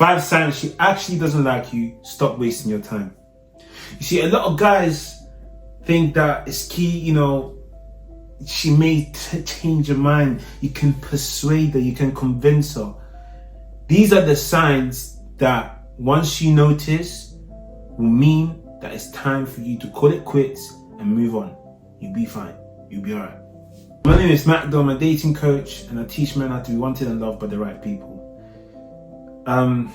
5 signs she actually doesn't like you. Stop wasting your time. You see, a lot of guys think that it's key, you know, she may change her mind. You can persuade her, you can convince her. These are the signs that once you notice will mean that it's time for you to call it quits and move on. You'll be fine. You'll be alright. My name is Matt Doe. I'm a dating coach and I teach men how to be wanted and loved by the right people. I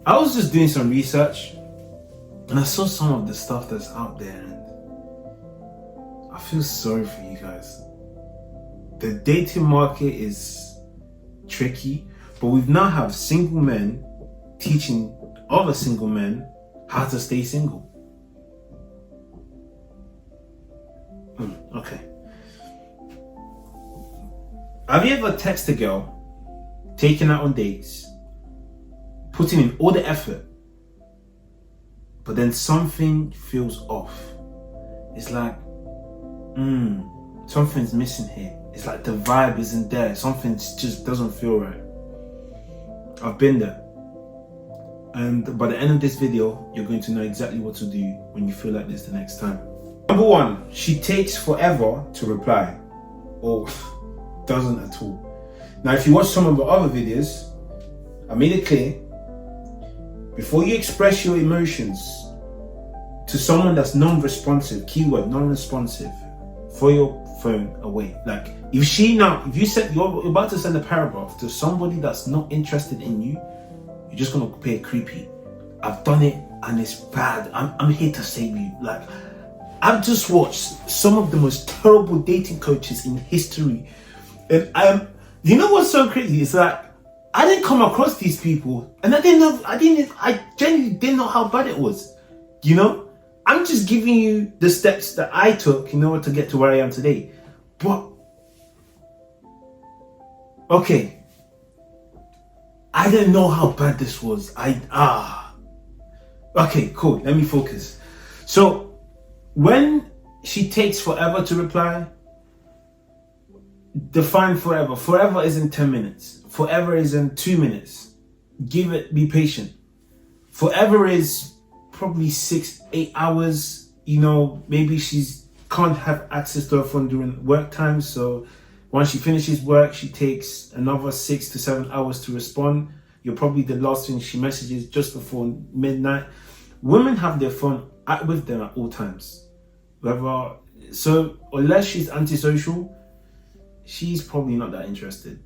was just doing some research and I saw some of the stuff that's out there and I feel sorry for you guys. The dating market is tricky, but we've now have single men teaching other single men how to stay single. Okay. Have you ever texted a girl, taken her on dates, putting in all the effort, but then something feels off? It's like, something's missing here. It's like the vibe isn't there. Something just doesn't feel right. I've been there. And by the end of this video, you're going to know exactly what to do when you feel like this the next time. Number 1, she takes forever to reply, or doesn't at all. Now, if you watch some of the other videos, I made it clear, before you express your emotions to someone that's non-responsive, keyword non-responsive, throw your phone away. Like, if you said you're about to send a paragraph to somebody that's not interested in you, you're just gonna appear creepy. I've done it and it's bad. I'm here to save you. Like, I've just watched some of the most terrible dating coaches in history, and you know what's so crazy? It's like I didn't come across these people, and I genuinely didn't know how bad it was. You know, I'm just giving you the steps that I took in order to get to where I am today. But okay, I didn't know how bad this was. Okay, cool. Let me focus. So, when she takes forever to reply, define forever. Forever isn't 10 minutes. Forever isn't 2 minutes. Be patient. Forever is probably 6-8 hours. You know, maybe she's can't have access to her phone during work time. So once she finishes work, she takes another 6 to 7 hours to respond. You're probably the last thing she messages just before midnight. Women have their phone with them at all times. So unless she's antisocial, she's probably not that interested.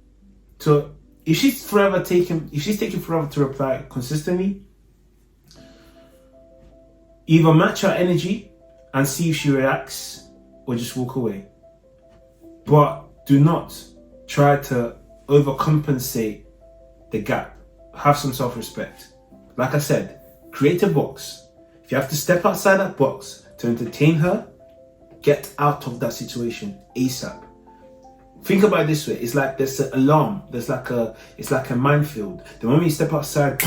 So if she's taking forever to reply consistently, either match her energy and see if she reacts, or just walk away. But do not try to overcompensate the gap. Have some self-respect. Like I said, create a box. If you have to step outside that box to entertain her, get out of that situation ASAP. Think about it this way. It's like there's an alarm. It's like a minefield. The moment you step outside,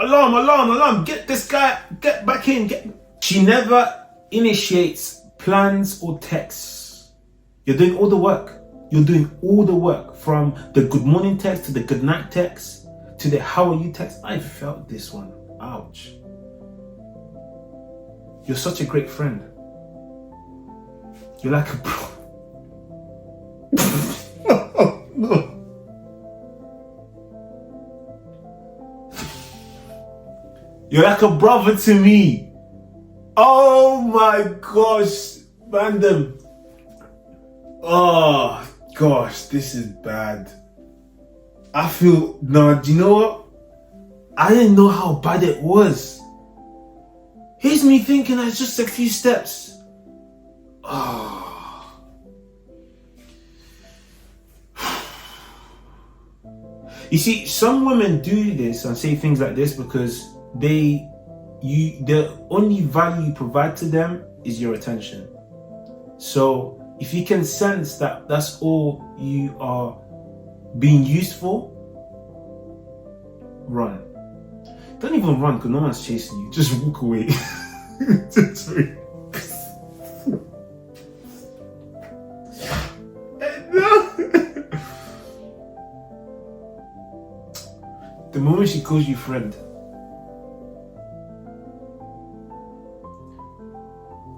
alarm, get this guy, get back in. She never initiates plans or texts. You're doing all the work. You're doing all the work, from the good morning text to the good night text to the how are you text. I felt this one. Ouch. You're such a great friend. You're like a bro. No. You're like a brother to me. Oh my gosh, random. Oh gosh, this is bad. Do you know what? I didn't know how bad it was. Here's me thinking it's just a few steps. Oh. You see, some women do this and say things like this because the only value you provide to them is your attention. So if you can sense that that's all you are being used for, run. Don't even run because no one's chasing you. Just walk away. Sorry. The moment she calls you friend,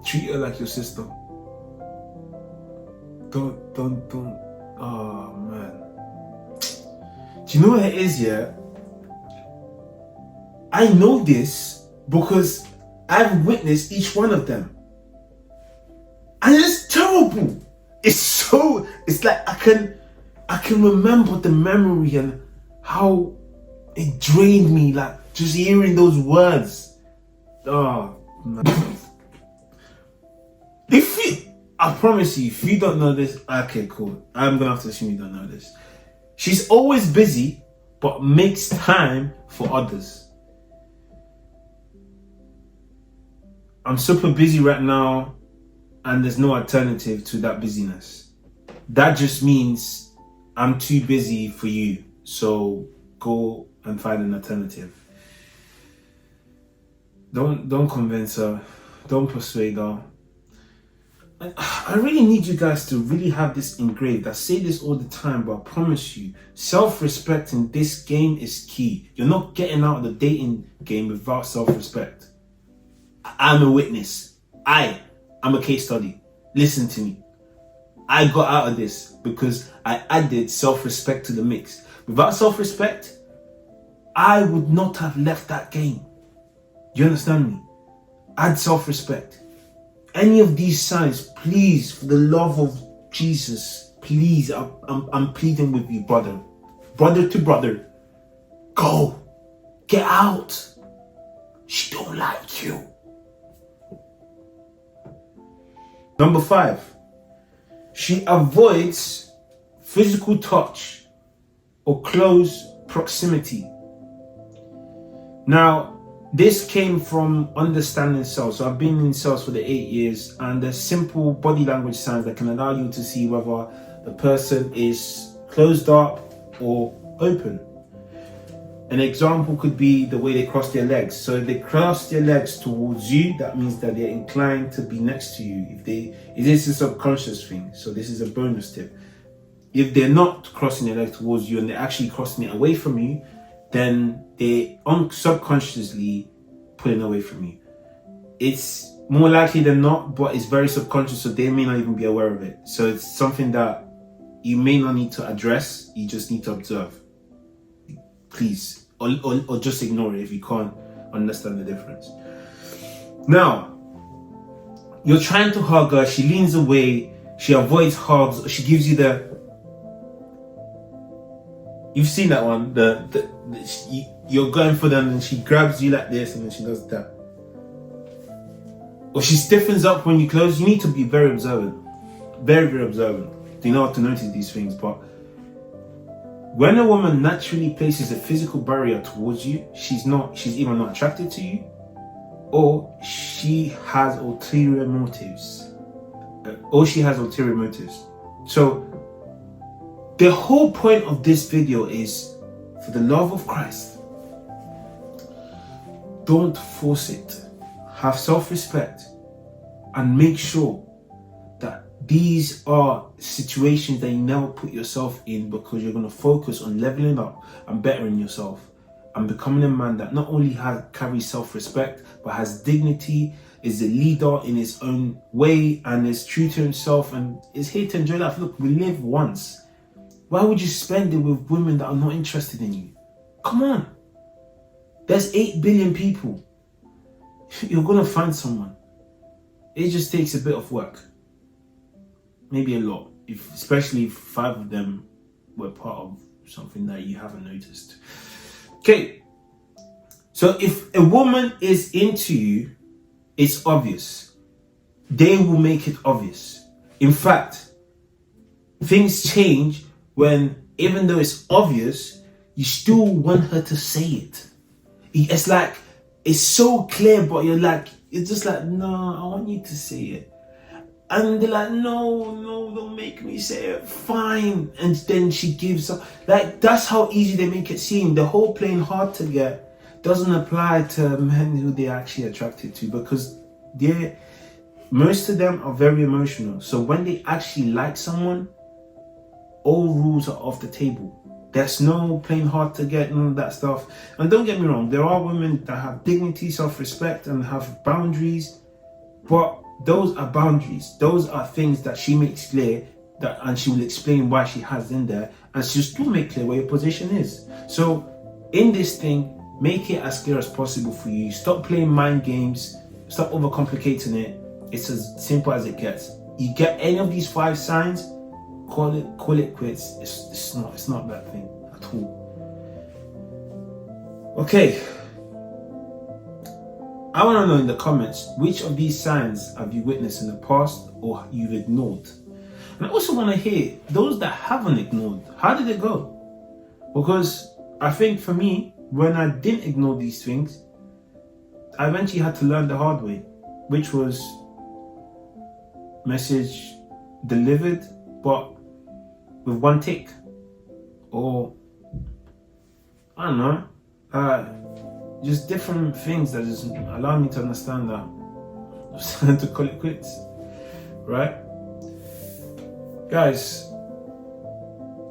treat her like your sister. Don't. Oh man. Do you know what it is? Yeah. I know this because I've witnessed each one of them. And it's terrible. It's like I can remember the memory and how it drained me, like just hearing those words. Oh man. I promise you, if you don't know this, okay, cool. I'm gonna have to assume you don't know this. She's always busy, but makes time for others. I'm super busy right now, and there's no alternative to that busyness. That just means I'm too busy for you. So go and find an alternative. Don't convince her. Don't persuade her. I really need you guys to really have this engraved. I say this all the time, but I promise you, self-respect in this game is key. You're not getting out of the dating game without self-respect. I'm a witness. I'm a case study. Listen to me. I got out of this because I added self-respect to the mix. Without self-respect, I would not have left that game. Do you understand me? Add self-respect. Any of these signs, please, for the love of Jesus, please, I'm pleading with you, brother to brother, go, get out. She don't like you. Number 5, she avoids physical touch or close proximity. Now, this came from understanding sales. So I've been in sales for the 8 years, and there's simple body language signs that can allow you to see whether the person is closed up or open. An example could be the way they cross their legs. So if they cross their legs towards you, that means that they're inclined to be next to you. It is a subconscious thing. So this is a bonus tip. If they're not crossing their legs towards you and they're actually crossing it away from you, then they subconsciously pulling away from you. It's more likely than not, but it's very subconscious, so they may not even be aware of it. So it's something that you may not need to address, you just need to observe. Please, or just ignore it if you can't understand the difference. Now, you're trying to hug her, she leans away, she avoids hugs, she gives you the... You've seen that one, you're going for them and she grabs you like this and then she does that. Or she stiffens up when you close. You need to be very observant. Very, very observant. You know how to notice these things. But when a woman naturally places a physical barrier towards you, she's either not attracted to you or she has ulterior motives. So the whole point of this video is, for the love of Christ, don't force it. Have self-respect and make sure that these are situations that you never put yourself in, because you're going to focus on leveling up and bettering yourself and becoming a man that not only carries self-respect but has dignity, is a leader in his own way and is true to himself and is here to enjoy life. Look, we live once. Why would you spend it with women that are not interested in you? Come on. There's 8 billion people. You're going to find someone. It just takes a bit of work. Maybe a lot. Especially if 5 of them were part of something that you haven't noticed. Okay. So if a woman is into you, it's obvious. They will make it obvious. In fact, things change when, even though it's obvious, you still want her to say it. It's like, it's so clear, but you're just like, no, I want you to say it. And they're like, no, don't make me say it. Fine. And then she gives up. Like, that's how easy they make it seem. The whole playing hard to get doesn't apply to men who they're actually attracted to, because most of them are very emotional. So when they actually like someone, all rules are off the table. There's no playing hard to get, none of that stuff. And don't get me wrong, there are women that have dignity, self-respect, and have boundaries. But those are boundaries. Those are things that she makes clear, that, and she will explain why she has in there, and she'll still make clear where your position is. So in this thing, make it as clear as possible for you. Stop playing mind games. Stop overcomplicating it. It's as simple as it gets. You get any of these 5 signs, call it quits. It's not that thing at all. Okay. I want to know in the comments, which of these signs have you witnessed in the past or you've ignored? And I also want to hear those that haven't ignored. How did it go? Because I think for me, when I didn't ignore these things, I eventually had to learn the hard way, which was message delivered, but with 1 tick. Or, I don't know, just different things that just allow me to understand that it's time to call it quits, right? Guys,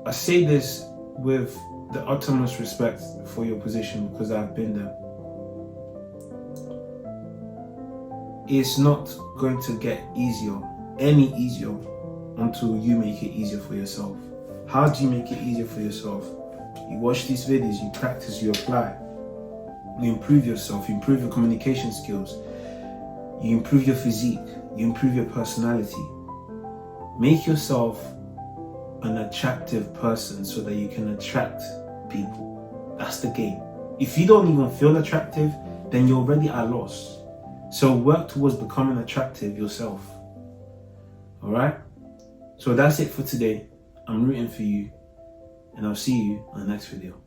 I say this with the utmost respect for your position because I've been there. It's not going to get any easier until you make it easier for yourself. How do you make it easier for yourself? You watch these videos, you practice, you apply. You improve yourself, you improve your communication skills, you improve your physique, you improve your personality. Make yourself an attractive person so that you can attract people. That's the game. If you don't even feel attractive, then you're already at a loss. So work towards becoming attractive yourself. All right? So that's it for today. I'm rooting for you, and I'll see you on the next video.